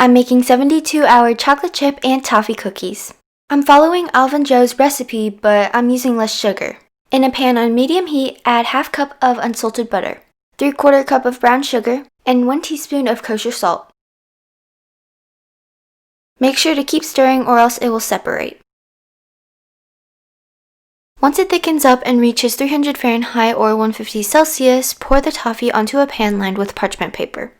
I'm making 72-hour chocolate chip and toffee cookies. I'm following Alvin Joe's recipe, but I'm using less sugar. In a pan on medium heat, add half cup of unsalted butter, 3/4 cup of brown sugar, and 1 teaspoon of kosher salt. Make sure to keep stirring or else it will separate. Once it thickens up and reaches 300 Fahrenheit or 150 Celsius, pour the toffee onto a pan lined with parchment paper.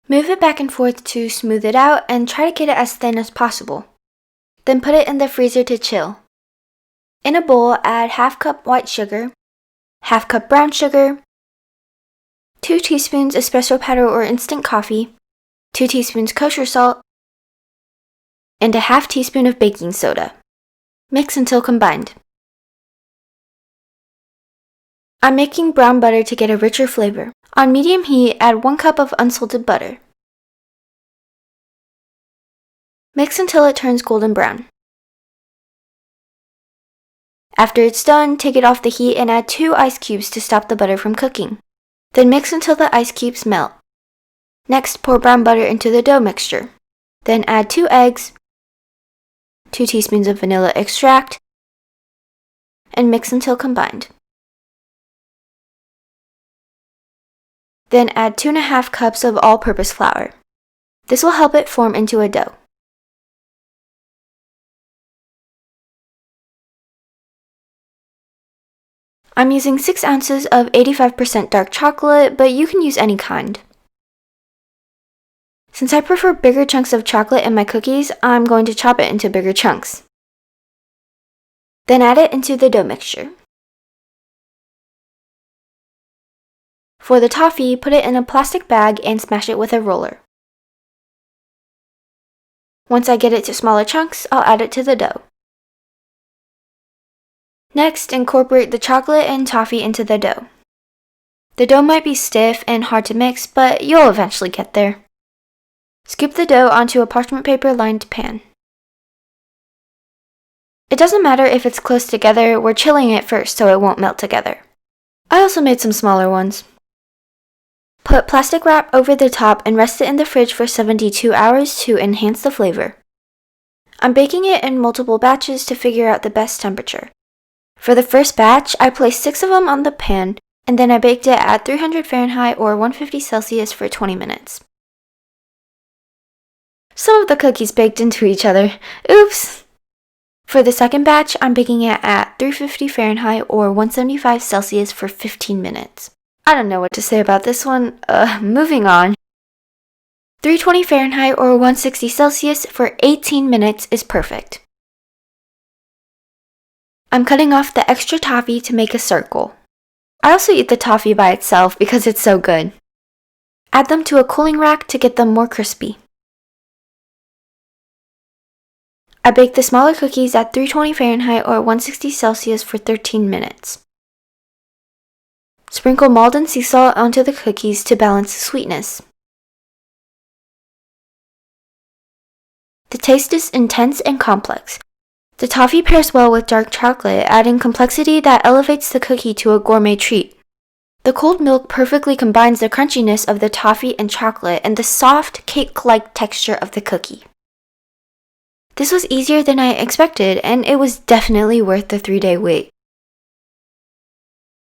Move it back and forth to smooth it out and try to get it as thin as possible. Then put it in the freezer to chill. In a bowl, add half cup white sugar, half cup brown sugar, 2 teaspoons espresso powder or instant coffee, 2 teaspoons kosher salt, and a half teaspoon of baking soda. Mix until combined. I'm making brown butter to get a richer flavor. On medium heat, add 1 cup of unsalted butter. Mix until it turns golden brown. After it's done, take it off the heat and add 2 ice cubes to stop the butter from cooking. Then mix until the ice cubes melt. Next, pour brown butter into the dough mixture. Then add 2 eggs, 2 teaspoons of vanilla extract, and mix until combined. Then add 2.5 cups of all-purpose flour. This will help it form into a dough. I'm using 6 ounces of 85% dark chocolate, but you can use any kind. Since I prefer bigger chunks of chocolate in my cookies, I'm going to chop it into bigger chunks. Then add it into the dough mixture. For the toffee, put it in a plastic bag and smash it with a roller. Once I get it to smaller chunks, I'll add it to the dough. Next, incorporate the chocolate and toffee into the dough. The dough might be stiff and hard to mix, but you'll eventually get there. Scoop the dough onto a parchment paper lined pan. It doesn't matter if it's close together, we're chilling it first so it won't melt together. I also made some smaller ones. Put plastic wrap over the top and rest it in the fridge for 72 hours to enhance the flavor. I'm baking it in multiple batches to figure out the best temperature. For the first batch, I placed 6 of them on the pan, and then I baked it at 300 Fahrenheit or 150 Celsius for 20 minutes. Some of the cookies baked into each other. Oops! For the second batch, I'm baking it at 350 Fahrenheit or 175 Celsius for 15 minutes. I don't know what to say about this one. Moving on. 320 Fahrenheit or 160 Celsius for 18 minutes is perfect. I'm cutting off the extra toffee to make a circle. I also eat the toffee by itself because it's so good. Add them to a cooling rack to get them more crispy. I bake the smaller cookies at 320 Fahrenheit or 160 Celsius for 13 minutes. Sprinkle Maldon Sea Salt onto the cookies to balance the sweetness. The taste is intense and complex. The toffee pairs well with dark chocolate, adding complexity that elevates the cookie to a gourmet treat. The cold milk perfectly combines the crunchiness of the toffee and chocolate and the soft, cake-like texture of the cookie. This was easier than I expected, and it was definitely worth the 3-day wait.